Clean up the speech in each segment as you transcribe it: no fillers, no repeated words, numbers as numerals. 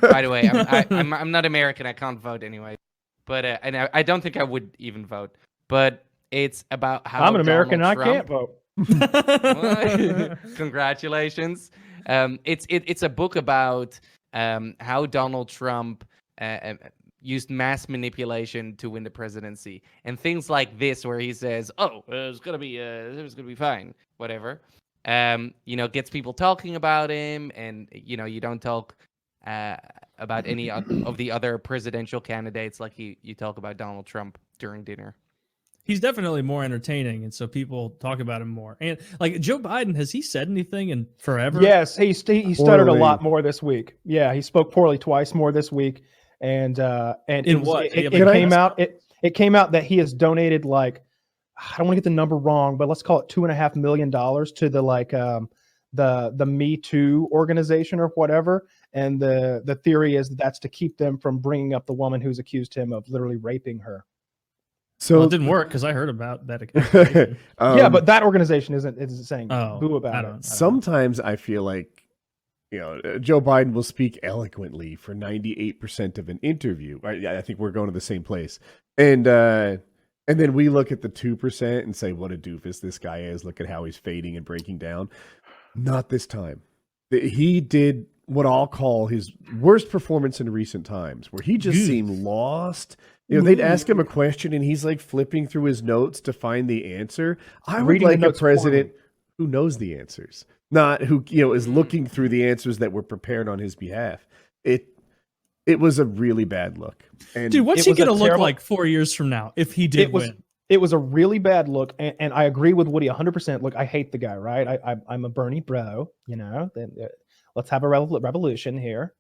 By the way, I'm not American. I can't vote anyway. But and I don't think I would even vote. But it's about how I'm an American Donald and I Trump... can't vote. Congratulations. It's a book about how Donald Trump used mass manipulation to win the presidency, and things like this, where he says, "Oh, it's gonna be fine," whatever. Gets people talking about him, and you don't talk about any of the other presidential candidates like you talk about Donald Trump during dinner. He's definitely more entertaining, and so people talk about him more. And like Joe Biden, has he said anything in forever? Yes, he stuttered a lot more this week. Yeah, he spoke poorly twice more this week, and it came out that he has donated, like, I don't want to get the number wrong, but let's call it $2.5 million to the Me Too organization or whatever. And the theory is that's to keep them from bringing up the woman who's accused him of literally raping her. So it didn't work because I heard about that. Yeah, but that organization isn't saying boo about it. Sometimes I feel like, Joe Biden will speak eloquently for 98% of an interview. I think we're going to the same place. And then we look at the 2% and say, what a doofus this guy is. Look at how he's fading and breaking down. Not this time. He did what I'll call his worst performance in recent times, where he just seemed lost. They'd ask him a question and he's like flipping through his notes to find the answer. I would like a president who knows the answers, not who is looking through the answers that were prepared on his behalf. It was a really bad look. And dude, what's he going to look like 4 years from now if he did win? It was a really bad look, and I agree with Woody 100%. Look, I hate the guy, right? I'm a Bernie bro, Let's have a revolution here.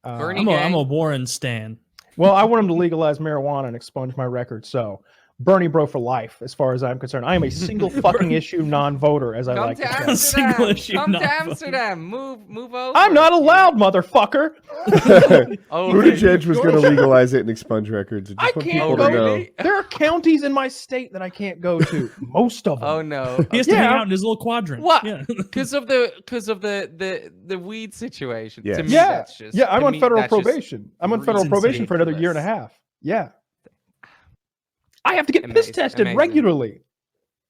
I'm a Warren stan. Well, I want him to legalize marijuana and expunge my record, so Bernie bro for life, as far as I'm concerned. I am a single fucking issue non-voter, as I like to say. Come to Amsterdam. Move over. I'm not allowed, motherfucker. Buttigieg was going to legalize it and expunge records. I can't go. There are counties in my state that I can't go to. Most of them. Oh no. He has to hang out in his little quadrant. What? Because of the weed situation. Yeah. To me, that's just, I'm on federal probation. I'm on federal probation for another year and a half. Yeah. I have to get piss tested regularly.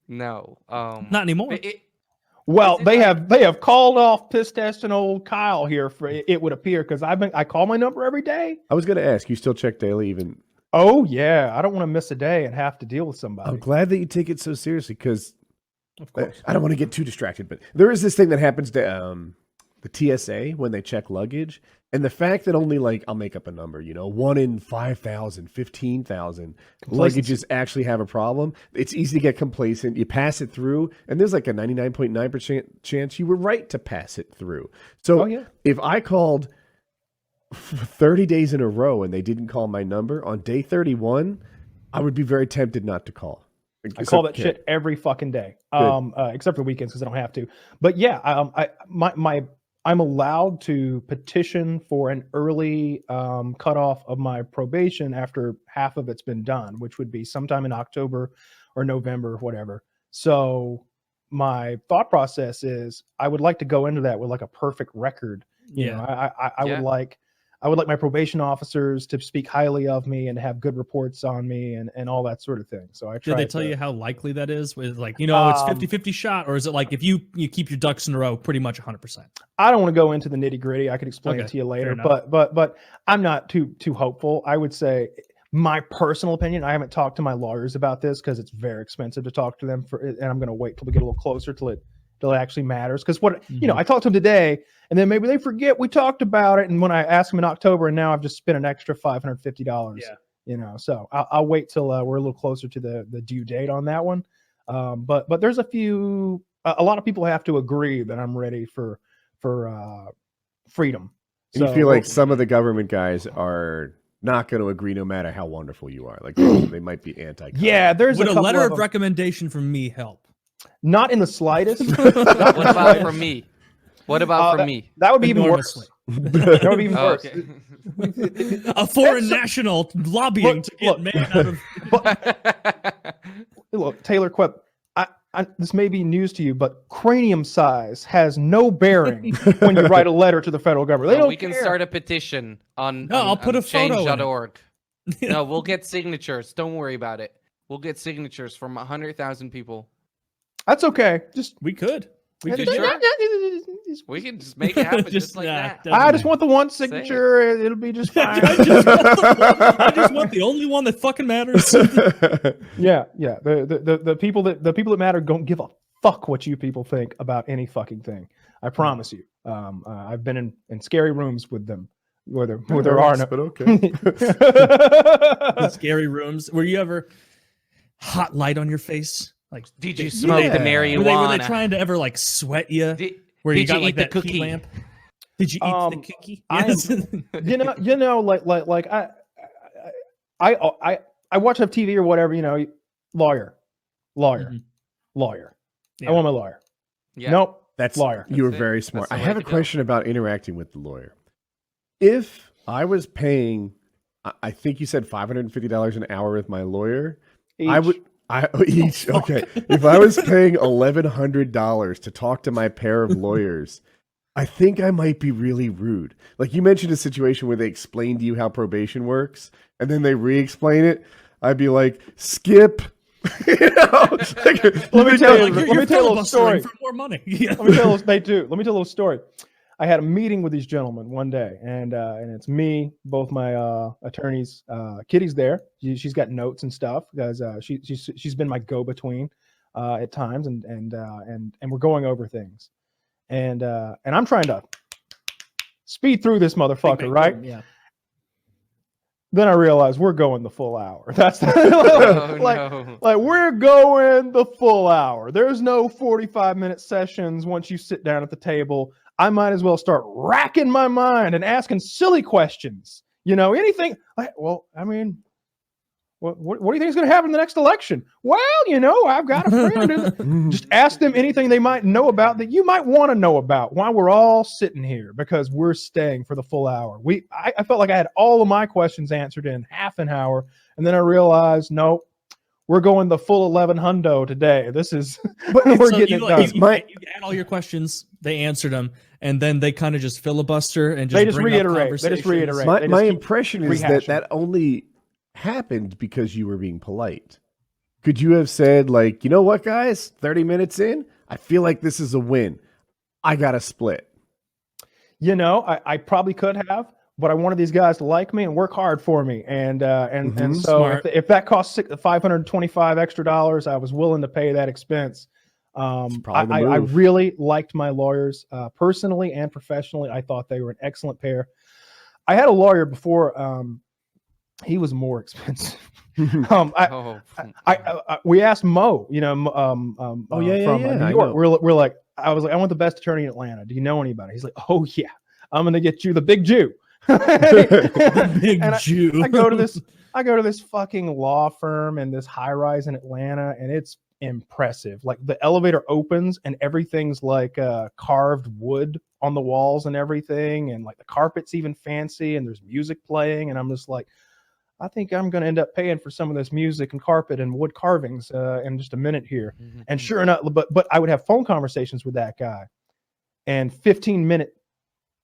No, not anymore. They have called off piss testing old Kyle here for it would appear, because I call my number every day. I was going to ask, you still check daily even? Oh yeah, I don't want to miss a day and have to deal with somebody. I'm glad that you take it so seriously, because of course I don't want to get too distracted, but there is this thing that happens to the TSA when they check luggage. And the fact that only, like, I'll make up a number, 1 in 5,000, 15,000 luggages actually have a problem. It's easy to get complacent. You pass it through, and there's like a 99.9% chance you were right to pass it through. So if I called 30 days in a row and they didn't call my number, on day 31, I would be very tempted not to call. I call that shit every fucking day, except for weekends because I don't have to. But yeah, I'm allowed to petition for an early cutoff of my probation after half of it's been done, which would be sometime in October or November or whatever. So my thought process is I would like to go into that with like a perfect record. I would like my probation officers to speak highly of me and have good reports on me and all that sort of thing. So I try. Did they tell you how likely that is? With like, it's 50-50 shot, or is it like if you keep your ducks in a row, pretty much 100%? I don't want to go into the nitty gritty. I could explain it to you later, but I'm not too hopeful. I would say my personal opinion. I haven't talked to my lawyers about this because it's very expensive to talk to them and I'm going to wait till we get a little closer till it actually matters. Because I talked to them today, and then maybe they forget we talked about it. And when I asked them in October, and now I've just spent an extra $550. Yeah. So I'll wait till we're a little closer to the due date on that one. But there's a lot of people have to agree that I'm ready for freedom. And you feel like some of the government guys are not going to agree no matter how wonderful you are. Like they might be anti. Yeah, would a letter of recommendation from me help? Not in the slightest. What about from me? What about from me? That would be even worse. That would be even worse. Okay. A foreign national lobbying to get man out of. Look, Taylor Quip, this may be news to you, but cranium size has no bearing when you write a letter to the federal government. They don't We can care. start a petition on I'll put a photo in it. change.org. No, we'll get signatures. Don't worry about it. We'll get signatures from 100,000 people. That's okay. Just We could. We could. We can just make it happen just like that. I just want the one signature. It'll be just fine. I just want the only one that fucking matters. Yeah. The people that matter don't give a fuck what you people think about any fucking thing. I promise you. I've been in scary rooms with them where there are no. But okay. Scary rooms. Were you ever hot light on your face? Like, did you smoke the marijuana? Were they trying to ever like sweat you? Where you you got like eat the that cookie? heat lamp? Did you eat the cookie? Yes. I watch TV or whatever. Lawyer. Yeah. I want my lawyer. Yeah. Nope. That's lawyer. You were That's it. very smart. That's I the have way a to go. question about interacting with the lawyer. If I was paying, I think you said $550 an hour with my lawyer, I would. Each okay. If I was paying $1,100 to talk to my pair of lawyers, I think I might be really rude. Like you mentioned a situation where they explain to you how probation works, and then they re-explain it. I'd be like, skip. Let me tell you a little story. For more money. Let me tell a little story. I had a meeting with these gentlemen one day, and it's me, both my attorneys. Kitty's there. She's got notes and stuff because she's been my go-between at times, and we're going over things, and I'm trying to speed through this motherfucker, right? Yeah. Then I realized we're going the full hour. That's like No. we're going the full hour. There's no 45-minute sessions once you sit down at the table. I might as well start racking my mind and asking silly questions. Anything. What do you think is going to happen in the next election? Well, I've got a friend. Just ask them anything they might know about that you might want to know about while we're all sitting here, because we're staying for the full hour. I felt like I had all of my questions answered in half an hour, and then I realized, no, we're going the full 11 hundo today. This is we're getting it done. You add all your questions, they answered them, and then they kind of just filibuster and They just bring up reiterate. They just conversations. reiterate. My impression is rehashing. that only happened because you were being polite. Could you have said, like, you know what, guys? 30 minutes in, I feel like this is a win. I got to split. I probably could have, but I wanted these guys to like me and work hard for me. And so if that costs $525 extra, I was willing to pay that expense. I really liked my lawyers personally and professionally. I thought they were an excellent pair. I had a lawyer before. He was more expensive. We asked Mo, from New York. We're like, I was like, I want the best attorney in Atlanta. Do you know anybody? He's like, oh yeah, I'm gonna get you the big Jew. Jew. I go to this fucking law firm in this high rise in Atlanta, and it's impressive. Like the elevator opens and everything's like carved wood on the walls and everything, and like the carpet's even fancy, and there's music playing, and I'm just like, I think I'm going to end up paying for some of this music and carpet and wood carvings in just a minute here. Mm-hmm. And sure enough, but I would have phone conversations with that guy, and 15-minute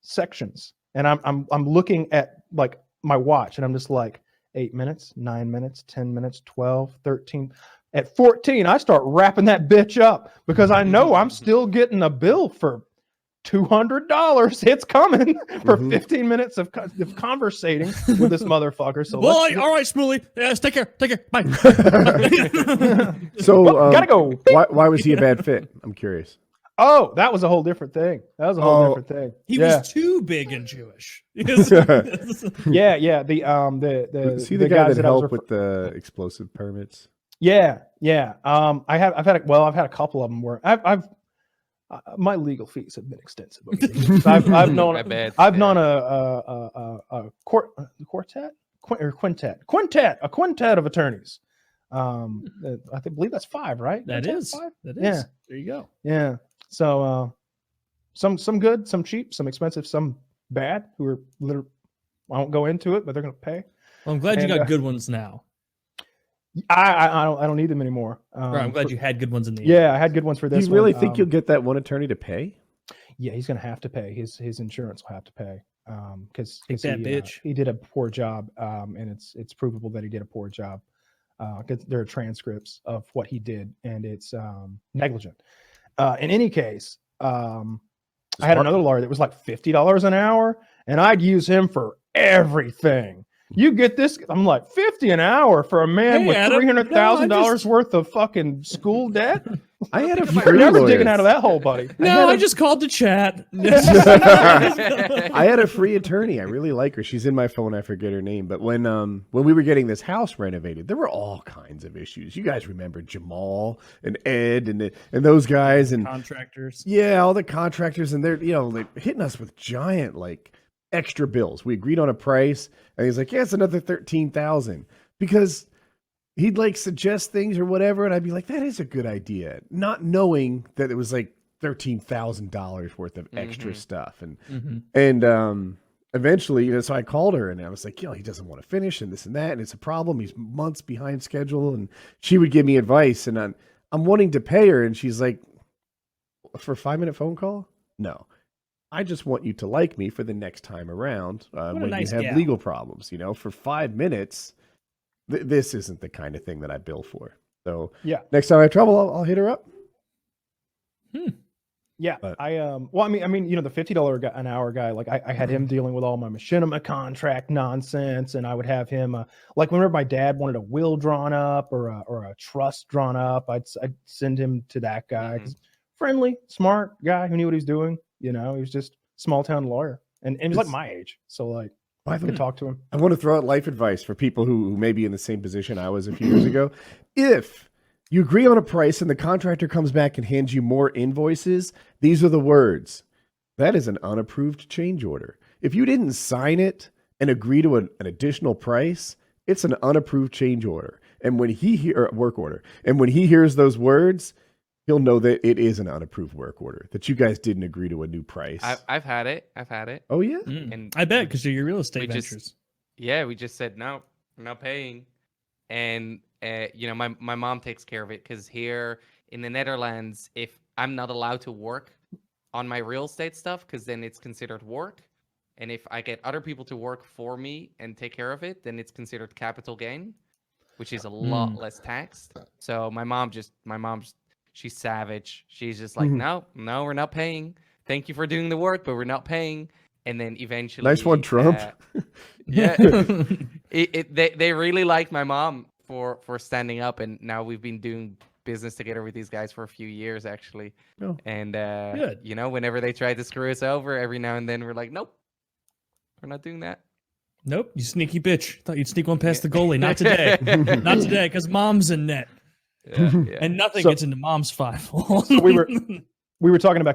sections, and I'm looking at like my watch, and I'm just like 8 minutes, 9 minutes, 10 minutes, 12, 13. At 14, I start wrapping that bitch up because I know I'm still getting a bill for $200. It's coming for 15 minutes of conversating with this motherfucker. So all right, Smooly. Yes, take care. Bye. So gotta go. Why was he a bad fit? I'm curious. Oh, that was a whole different thing. Different thing. He was too big and Jewish. Yeah. The See the guy that helped with the explosive permits. Yeah. I've had a couple of them where I've my legal fees have been extensive. I've known a quintet of attorneys. I believe that's 5, right? That is. Yeah. There you go. Yeah. So some good, some cheap, some expensive, some bad. Who are literally, I won't go into it, but they're going to pay. Well, I'm glad you got good ones now. I don't need them anymore. Right, I'm glad you had good ones in the end. Yeah, I had good ones for Do this. you really one. think you'll get that one attorney to pay? Yeah, he's gonna have to pay. His insurance will have to pay because that bitch. he did a poor job, and it's provable that he did a poor job. Because there are transcripts of what he did, and it's negligent. In any case, I had another lawyer that was like $50 an hour, and I'd use him for everything. You get this? I'm like $50 an hour for a man with $300,000 worth of fucking school debt. I had a You're free never lawyer. digging out of that hole, buddy. No, I just called to chat. I had a free attorney. I really like her. She's in my phone. I forget her name. But when we were getting this house renovated, there were all kinds of issues. You guys remember Jamal and Ed and those guys and contractors. Yeah, all the contractors, and they're hitting us with giant like extra bills. We agreed on a price, and he's like, "Yeah, it's another $13,000," because he'd like suggest things or whatever, and I'd be like, "That is a good idea," not knowing that it was like $13,000 worth of extra stuff, and eventually, so I called her and I was like, he doesn't want to finish and this and that, and it's a problem. He's months behind schedule, and she would give me advice, and I'm wanting to pay her, and she's like, for a 5-minute phone call, no. I just want you to like me for the next time around when you have legal problems. For 5 minutes, this isn't the kind of thing that I bill for. So next time I have trouble, I'll hit her up. Yeah, but, well, I mean, the $50 an hour guy, like I had him dealing with all my machinima contract nonsense, and I would have him, like whenever my dad wanted a will drawn up or a trust drawn up, I'd send him to that guy. Friendly, smart guy who knew what he was doing. He was just small town lawyer, and he was like my age, so like I could talk to him. I want to throw out life advice for people who may be in the same position I was a few years ago. If you agree on a price and the contractor comes back and hands you more invoices, these are the words. That is an unapproved change order. If you didn't sign it and agree to an additional price, it's an unapproved change order. And when work order, and when he hears those words, he'll know that it is an unapproved work order, that you guys didn't agree to a new price. I've had it. Oh, yeah? And I bet, because of your real estate ventures. We just said, no, we're not paying. And, my mom takes care of it, because here in the Netherlands, if I'm not allowed to work on my real estate stuff, because then it's considered work. And if I get other people to work for me and take care of it, then it's considered capital gain, which is a lot less taxed. So my mom's she's savage. She's just like, no, we're not paying. Thank you for doing the work, but we're not paying. And then eventually, nice one, Trump. They really liked my mom for standing up, and now we've been doing business together with these guys for a few years, actually. Oh. And whenever they try to screw us over, every now and then we're like, nope, we're not doing that. Nope, you sneaky bitch. Thought you'd sneak one past the goalie. Not today. Not today, because mom's in net. And nothing gets into mom's file. So we were talking about